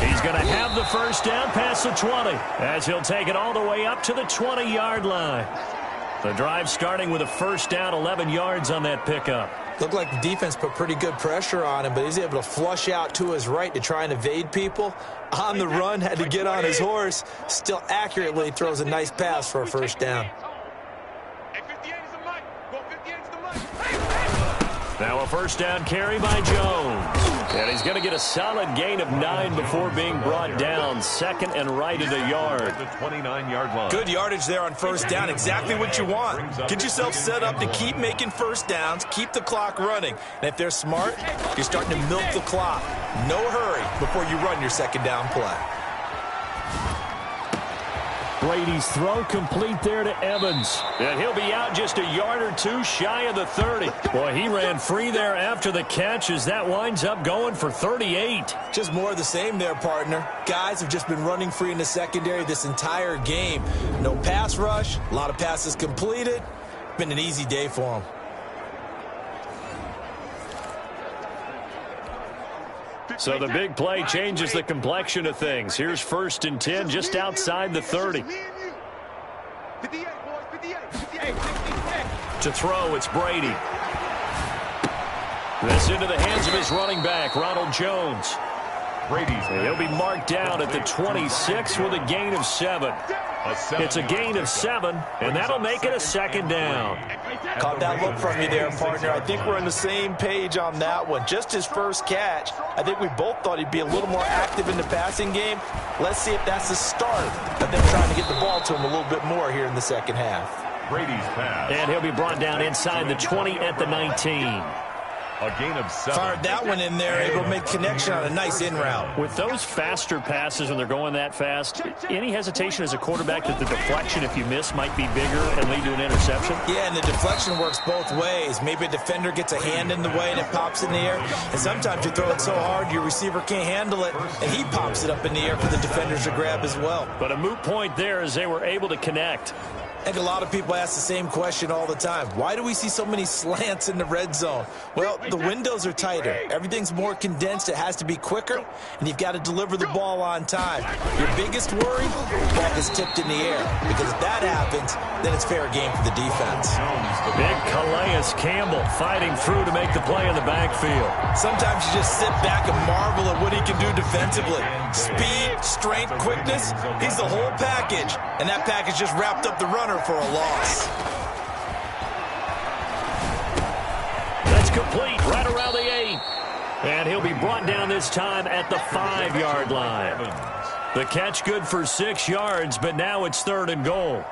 He's going to have the first down past the 20 as he'll take it all the way up to the 20-yard line. The drive starting with a first down, 11 yards on that pickup. Looked like the defense put pretty good pressure on him, but he's able to flush out to his right to try and evade people. On the run, had to get on his horse. Still accurately throws a nice pass for a first down. Now a first down carry by Jones. And he's going to get a solid gain of 9 before being brought down. 2nd and right at a yard. The 29-yard line. Good yardage there on first down. Exactly what you want. Get yourself set up to keep making first downs. Keep the clock running. And if they're smart, you're starting to milk the clock. No hurry before you run your second down play. Brady's throw complete there to Evans. And he'll be out just a yard or 2 shy of the 30. Boy, he ran free there after the catch as that winds up going for 38. Just more of the same there, partner. Guys have just been running free in the secondary this entire game. No pass rush, a lot of passes completed. Been an easy day for them. So the big play changes the complexion of things. Here's 1st and 10 just outside the 30. To throw, it's Brady. This into the hands of his running back, Ronald Jones. He'll be marked down at the 26 with a gain of 7. It's a gain of 7, and that'll make it a 2nd down. Caught that look from you there, partner. I think we're on the same page on that one. Just his first catch. I think we both thought he'd be a little more active in the passing game. Let's see if that's the start of them trying to get the ball to him a little bit more here in the second half. Brady's pass. And he'll be brought down inside the 20 at the 19. A gain of 7. Fired that one in there, able to make connection on a nice in route. With those faster passes when they're going that fast, any hesitation as a quarterback that the deflection, if you miss, might be bigger and lead to an interception? Yeah, and the deflection works both ways. Maybe a defender gets a hand in the way and it pops in the air. And sometimes you throw it so hard your receiver can't handle it, and he pops it up in the air for the defenders to grab as well. But a moot point there as they were able to connect. I think a lot of people ask the same question all the time. Why do we see so many slants in the red zone? Well, the windows are tighter. Everything's more condensed. It has to be quicker, and you've got to deliver the ball on time. Your biggest worry, the ball gets tipped in the air, because if that happens, then it's fair game for the defense. Big Calais Campbell fighting through to make the play in the backfield. Sometimes you just sit back and marvel at what he can do defensively. Speed, strength, quickness, he's the whole package, and that package just wrapped up the runner for a loss. That's complete right around the 8. And he'll be brought down this time at the 5-yard line. The catch good for 6 yards, but now it's 3rd and goal.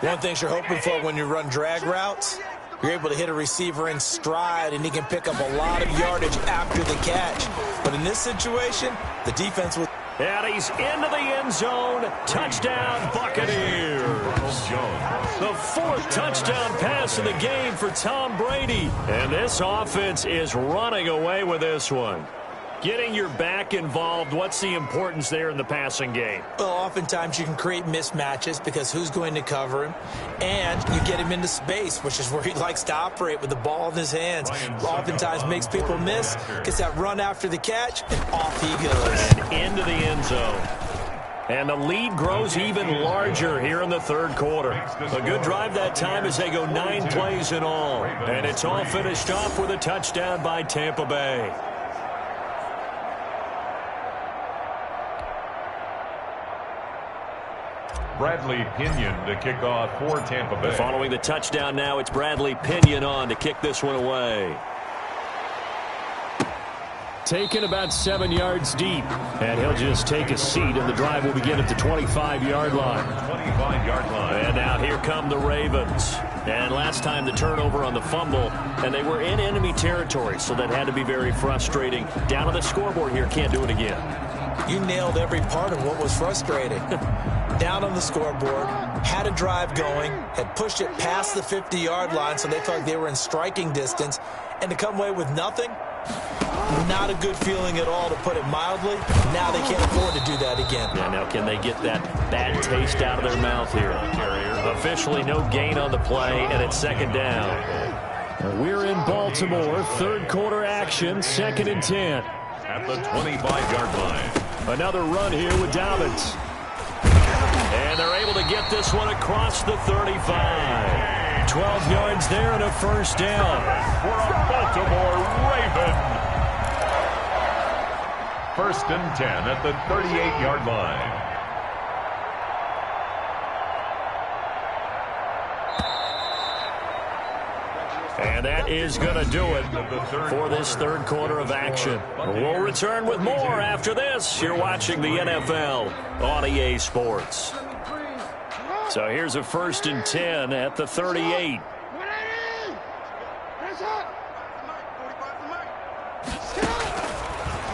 One thing you're hoping for when you run drag routes, you're able to hit a receiver in stride, and he can pick up a lot of yardage after the catch. But in this situation, the defense was... And he's into the end zone. Touchdown, Buccaneers. The 4th touchdown pass of the game for Tom Brady. And this offense is running away with this one. Getting your back involved, what's the importance there in the passing game? Well, oftentimes you can create mismatches because who's going to cover him? And you get him into space, which is where he likes to operate with the ball in his hands. Oftentimes makes people miss, gets that run after the catch, and off he goes. And into the end zone. And the lead grows even larger here in the 3rd quarter. A good drive that time as they go 9 plays in all. And it's all finished off with a touchdown by Tampa Bay. Bradley Pinion to kick off for Tampa Bay. Following the touchdown now, it's Bradley Pinion on to kick this one away. Taken about 7 yards deep. And he'll just take a seat, and the drive will begin at the 25-yard line. 25-yard line. And now here come the Ravens. And last time the turnover on the fumble, and they were in enemy territory, so that had to be very frustrating. Down on the scoreboard here, can't do it again. You nailed every part of what was frustrating. Down on the scoreboard, had a drive going, had pushed it past the 50-yard line, so they felt like they were in striking distance, and to come away with nothing, not a good feeling at all, to put it mildly. Now they can't afford to do that again. Yeah, now can they get that bad taste out of their mouth here? Officially no gain on the play, and it's second down. We're in Baltimore, third quarter action, 2nd and 10. At the 25-yard line. Another run here with Dobbins. And they're able to get this one across the 35. 12 yards there and a first down. For a Baltimore Raven. 1st and 10 at the 38-yard line. And that is going to do it for this third quarter of action. We'll return with more after this. You're watching the NFL on EA Sports. So here's a 1st and 10 at the 38.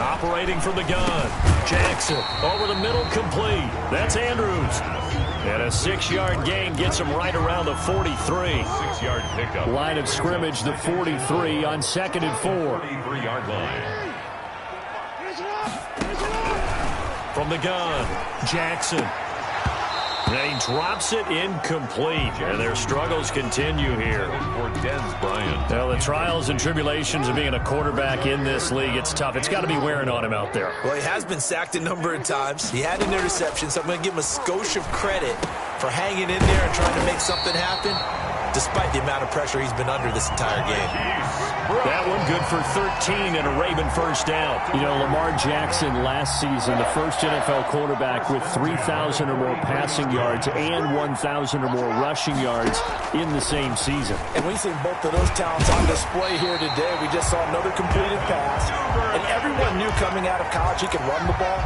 Operating from the gun. Jackson over the middle, complete. That's Andrews. And a 6-yard gain gets him right around the 43. 6-yard pickup. Line of scrimmage, the 43 on 2nd and 4. 43-yard line. From the gun, Jackson. And he drops it incomplete. And their struggles continue here. For Dez Bryant. Well, the trials and tribulations of being a quarterback in this league, it's tough. It's got to be wearing on him out there. Well, he has been sacked a number of times. He had an interception, so I'm going to give him a skosh of credit for hanging in there and trying to make something happen, despite the amount of pressure he's been under this entire game. That one good for 13 and a Raven first down. You know, Lamar Jackson last season, the first NFL quarterback with 3,000 or more passing yards and 1,000 or more rushing yards in the same season. And we've seen both of those talents on display here today. We just saw another completed pass. And everyone knew coming out of college he could run the ball.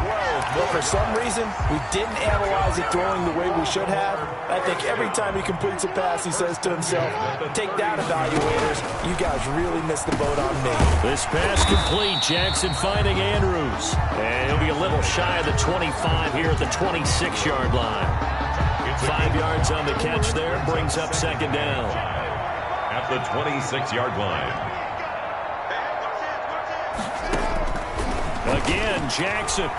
But for some reason, we didn't analyze it throwing the way we should have. I think every time he completes a pass, he says to himself, take that, evaluators. You guys really missed the boat on me. This pass complete. Jackson finding Andrews. And he'll be a little shy of the 25 here at the 26-yard line. 5 yards on the catch there. Brings up second down. At the 26-yard line. Again, Jackson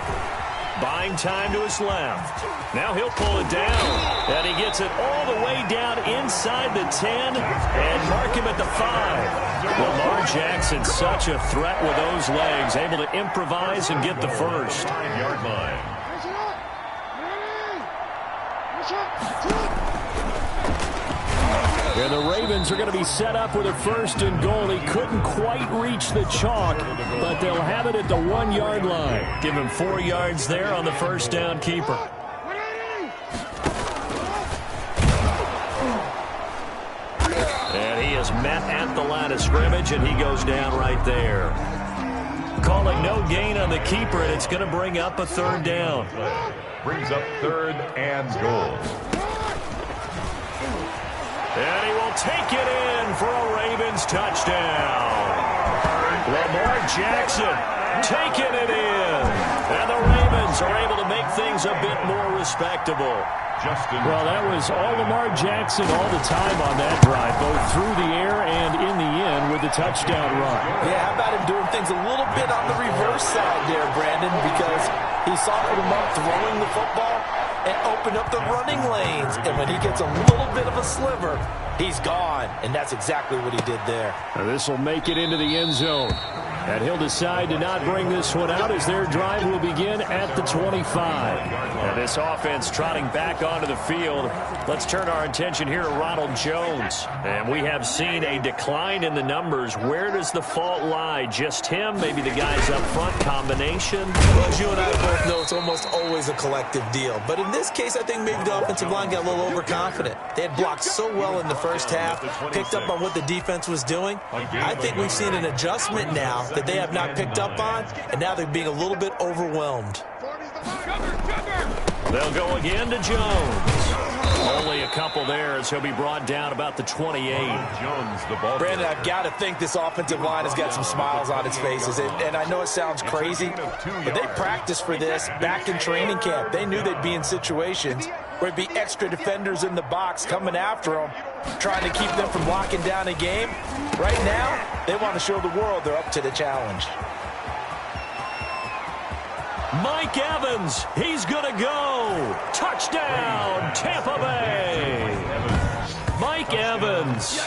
buying time to his left. Now he'll pull it down. And he gets it all the way down inside the 10 and mark him at the 5. Lamar Jackson, such a threat with those legs, able to improvise and get the first. 5-yard line. And the Ravens are going to be set up with a 1st and goal. He couldn't quite reach the chalk, but they'll have it at the 1-yard line. Give him 4 yards there on the first down keeper. And he is met at the line of scrimmage, and he goes down right there. Calling no gain on the keeper, and it's going to bring up a 3rd down. Brings up 3rd and goal. And he will take it in for a Ravens touchdown. Lamar Jackson taking it in. And the Ravens are able to make things a bit more respectable. Well, that was all Lamar Jackson all the time on that drive, both through the air and in the end with the touchdown run. Yeah, how about him doing things a little bit on the reverse side there, Brandon, because he softened him up throwing the football and opened up the running lanes. And when he gets a little bit of a sliver, he's gone. And that's exactly what he did there. Now this will make it into the end zone. And he'll decide to not bring this one out as their drive will begin at the 25. And this offense trotting back onto the field. Let's turn our attention here to Ronald Jones. And we have seen a decline in the numbers. Where does the fault lie? Just him? Maybe the guys up front? Combination? Well, as you and I both know, it's almost always a collective deal. But in this case, I think maybe the offensive line got a little overconfident. They had blocked so well in the first half, picked up on what the defense was doing. I think we've seen an adjustment now that they have not picked up on, and now they're being a little bit overwhelmed. They'll go again to Jones. Only a couple there as he'll be brought down about the 28. Brandon, I've got to think this offensive line has got some smiles on its faces. And I know it sounds crazy, but they practiced for this back in training camp. They knew they'd be in situations where it'd be extra defenders in the box coming after them, trying to keep them from locking down a game. Right now, they want to show the world they're up to the challenge. Mike Evans, he's going to go. Touchdown, Tampa Bay. Mike Evans,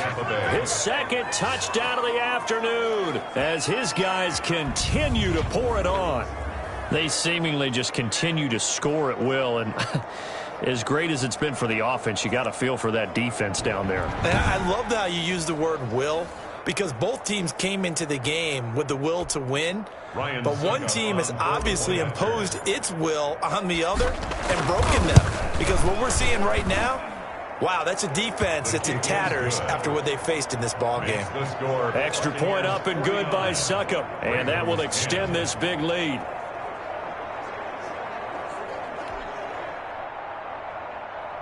his second touchdown of the afternoon as his guys continue to pour it on. They seemingly just continue to score at will, and as great as it's been for the offense, you got to feel for that defense down there. And I love how you use the word will, because both teams came into the game with the will to win. But one team has obviously imposed its will on the other and broken them. Because what we're seeing right now, wow, that's a defense that's in tatters after what they faced in this ballgame. Extra point up and good by Succop. And that will extend this big lead.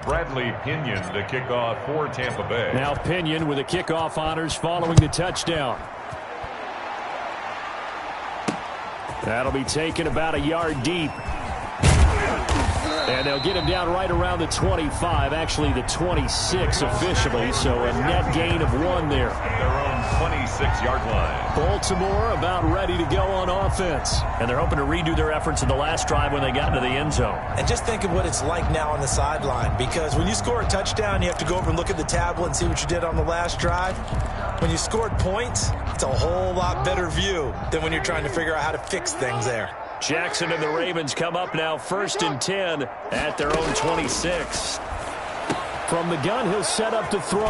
Bradley Pinion to kick off for Tampa Bay. Now Pinion with the kickoff honors following the touchdown. That'll be taken about a yard deep. And they'll get him down right around the 25, actually the 26 officially, so a net gain of 1 there. Their own 26-yard line. Baltimore about ready to go on offense. And they're hoping to redo their efforts in the last drive when they got into the end zone. And just think of what it's like now on the sideline, because when you score a touchdown, you have to go over and look at the tablet and see what you did on the last drive. When you scored points, it's a whole lot better view than when you're trying to figure out how to fix things there. Jackson and the Ravens come up now 1st and 10 at their own 26. From the gun, he'll set up to throw.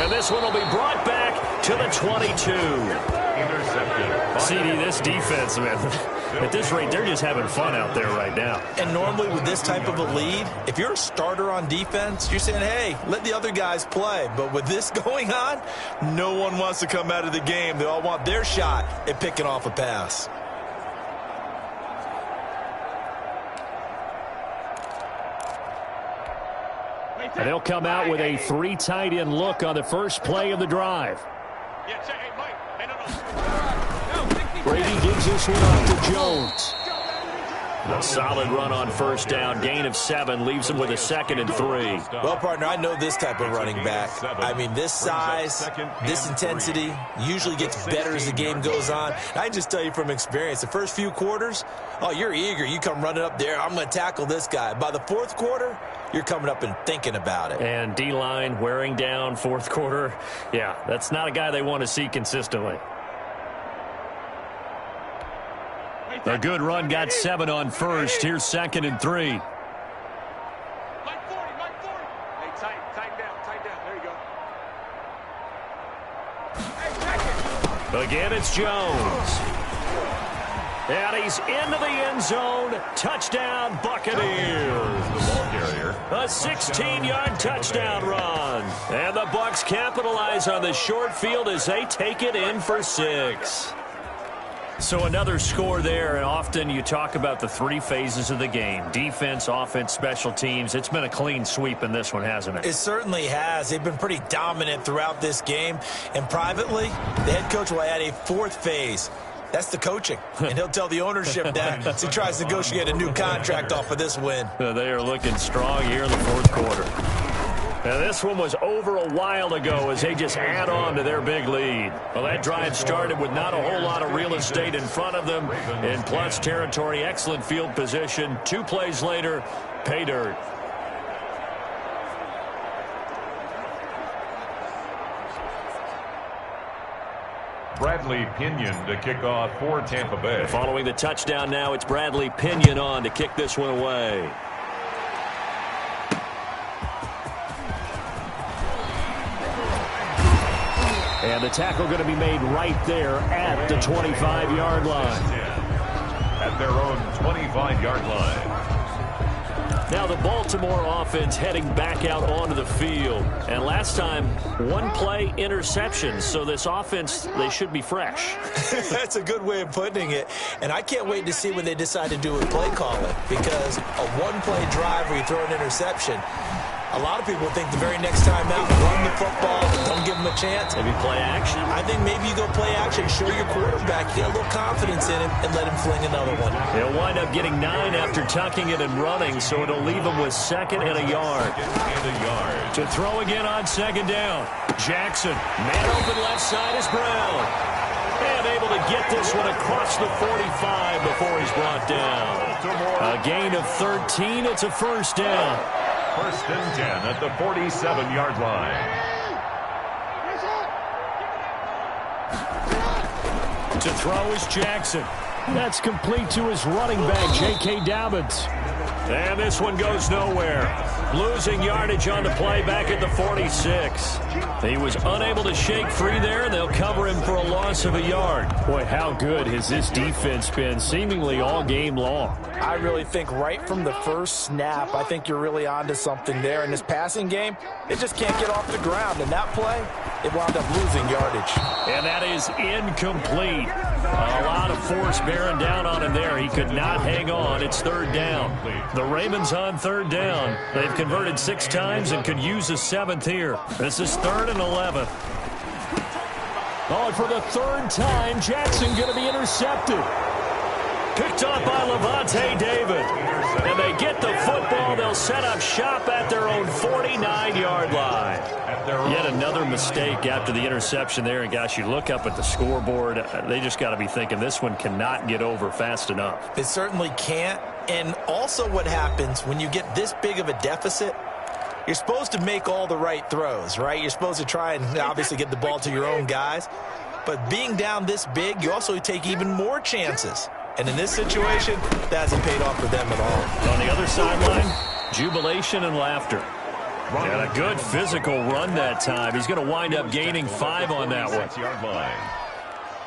And this one will be brought back to the 22. Intercepted. CD, this defense, man, at this rate, they're just having fun out there right now. And normally with this type of a lead, if you're a starter on defense, you're saying, hey, let the other guys play. But with this going on, no one wants to come out of the game. They all want their shot at picking off a pass. And they'll come out with a 3 tight end look on the first play of the drive. Brady gives this one off to Jones. A solid run on first down. Gain of 7 leaves him with a 2nd and 3. Well, partner, I know this type of running back. I mean, this size, this intensity usually gets better as the game goes on. I can just tell you from experience, the first few quarters, oh, you're eager. You come running up there, I'm going to tackle this guy. By the 4th quarter, you're coming up and thinking about it. And D-line wearing down 4th quarter. Yeah, that's not a guy they want to see consistently. A good run, got 7 on first. Here's 2nd and 3. Mike 40, Mike 40. Hey, tighten down. There you go. Hey, Again, it's Jones. And he's into the end zone. Touchdown, Buccaneers. The ball carrier. A 16-yard touchdown run. And the Bucs capitalize on the short field as they take it in for 6. So another score there, and often you talk about the 3 phases of the game. Defense, offense, special teams. It's been a clean sweep in this one, hasn't it? It certainly has. They've been pretty dominant throughout this game. And privately, the head coach will add a 4th phase. That's the coaching. And he'll tell the ownership that as he tries to negotiate a new contract off of this win. They are looking strong here in the 4th quarter. Now, this one was over a while ago as they just add on to their big lead. Well, that drive started with not a whole lot of real estate in front of them. In plus territory, excellent field position. 2 plays later, pay dirt. Bradley Pinion to kick off for Tampa Bay. Following the touchdown now, it's Bradley Pinion on to kick this one away. And the tackle going to be made right there at the 25-yard line. At their own 25-yard line. Now the Baltimore offense heading back out onto the field. And last time, one-play interception. So this offense, they should be fresh. That's a good way of putting it. And I can't wait to see what they decide to do with play calling. Because a one-play drive where you throw an interception, a lot of people think the very next time out, run the football, don't give them a chance. Maybe play action. I think maybe you go play action, show your quarterback, get a little confidence in him, and let him fling another one. He'll wind up getting 9 after tucking it and running, so it'll leave him with 2nd and a yard. To throw again on 2nd down. Jackson, man open left side is Brown. And able to get this one across the 45 before he's brought down. A gain of 13, it's a first down. 1st and 10 at the 47-yard line. To throw is Jackson. That's complete to his running back, J.K. Dobbins. And this one goes nowhere. Losing yardage on the play back at the 46. He was unable to shake free there, and they'll cover him for a loss of a yard. Boy, how good has this defense been seemingly all game long? I really think right from the first snap, I think you're really onto something there. In this passing game, they just can't get off the ground. And that play, it wound up losing yardage. And that is incomplete. A lot of force bearing down on him there. He could not hang on. It's 3rd down. The Ravens on 3rd down. They've converted 6 times and could use a 7th here. This is 3rd and 11. Oh, and for the 3rd time, Jackson going to be intercepted. Picked off by Levante David. And they get the football. They'll set up shop at their own 49-yard line. Yet another mistake after the interception there. And, gosh, you look up at the scoreboard. They just got to be thinking this one cannot get over fast enough. It certainly can't. And also what happens when you get this big of a deficit, you're supposed to make all the right throws, right? You're supposed to try and obviously get the ball to your own guys. But being down this big, you also take even more chances. And in this situation, that hasn't paid off for them at all. On the other sideline, jubilation and laughter. And a good physical run that time. He's going to wind up gaining 5 on that one.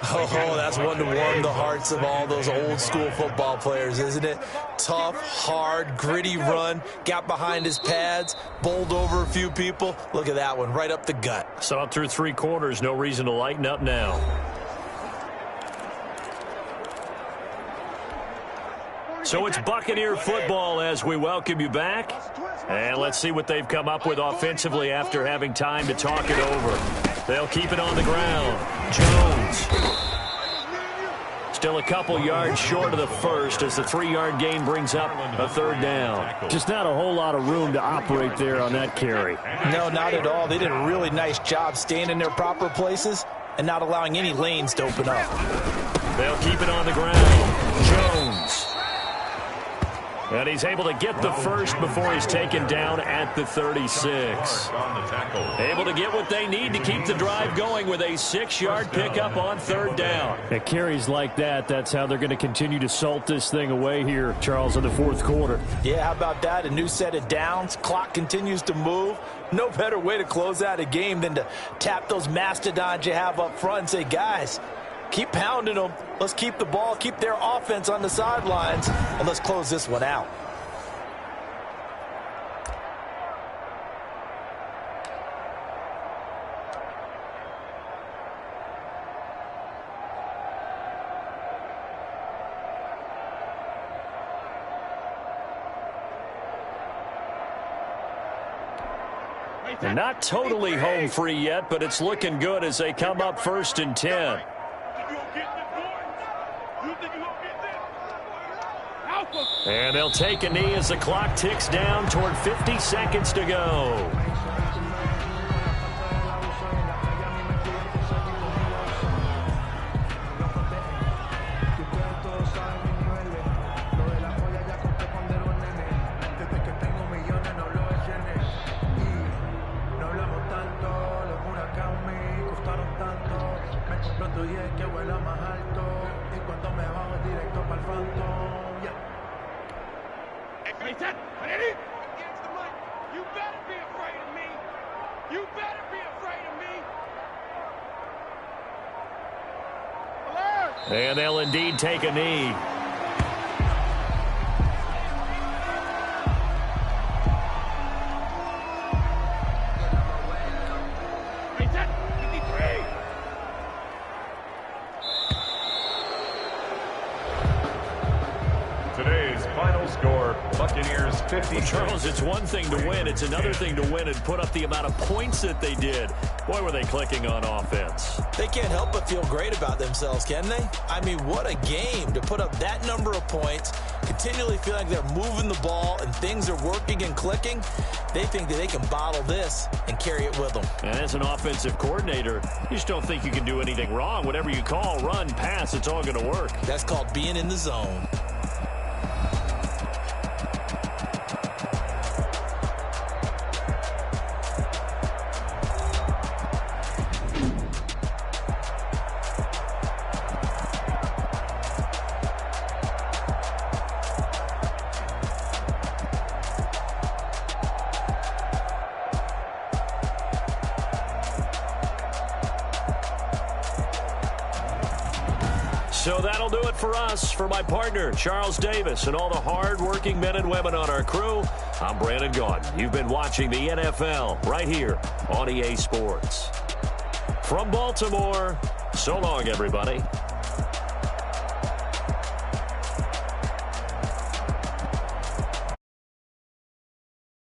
Oh, that's one to warm the hearts of all those old school football players, isn't it? Tough, hard, gritty run. Got behind his pads, bowled over a few people. Look at that one, right up the gut. Saw it through 3 quarters. No reason to lighten up now. So it's Buccaneer football as we welcome you back. And let's see what they've come up with offensively after having time to talk it over. They'll keep it on the ground. Jones. Still a couple yards short of the first as the 3-yard gain brings up a 3rd down. Just not a whole lot of room to operate there on that carry. No, not at all. They did a really nice job staying in their proper places and not allowing any lanes to open up. They'll keep it on the ground. Jones. And he's able to get the first before he's taken down at the 36. Able to get what they need to keep the drive going with a 6-yard pickup on 3rd down. At carries like that, that's how they're going to continue to salt this thing away here, Charles, in the 4th quarter. Yeah, how about that? A new set of downs. Clock continues to move. No better way to close out a game than to tap those mastodons you have up front and say, guys, keep pounding them. Let's keep the ball, keep their offense on the sidelines, and let's close this one out. And not totally home free yet, but it's looking good as they come up 1st and 10. And they'll take a knee as the clock ticks down toward 50 seconds to go. Hey, Ted, ready? Against the mic. You better be afraid of me. You better be afraid of me. Alert! And they'll indeed take a knee. Hey, Ted, 53. Today's final score, Buccaneers 50. Charles, it's one thing to win. It's another thing to win and put up the amount of points that they did. Boy, were they clicking on offense. They can't help but feel great about themselves, can they? I mean, what a game to put up that number of points, continually feel like they're moving the ball and things are working and clicking. They think that they can bottle this and carry it with them. And as an offensive coordinator, you just don't think you can do anything wrong. Whatever you call, run, pass, it's all going to work. That's called being in the zone. So that'll do it for us. For my partner, Charles Davis, and all the hard-working men and women on our crew, I'm Brandon Gaudin. You've been watching the NFL right here on EA Sports. From Baltimore, so long, everybody.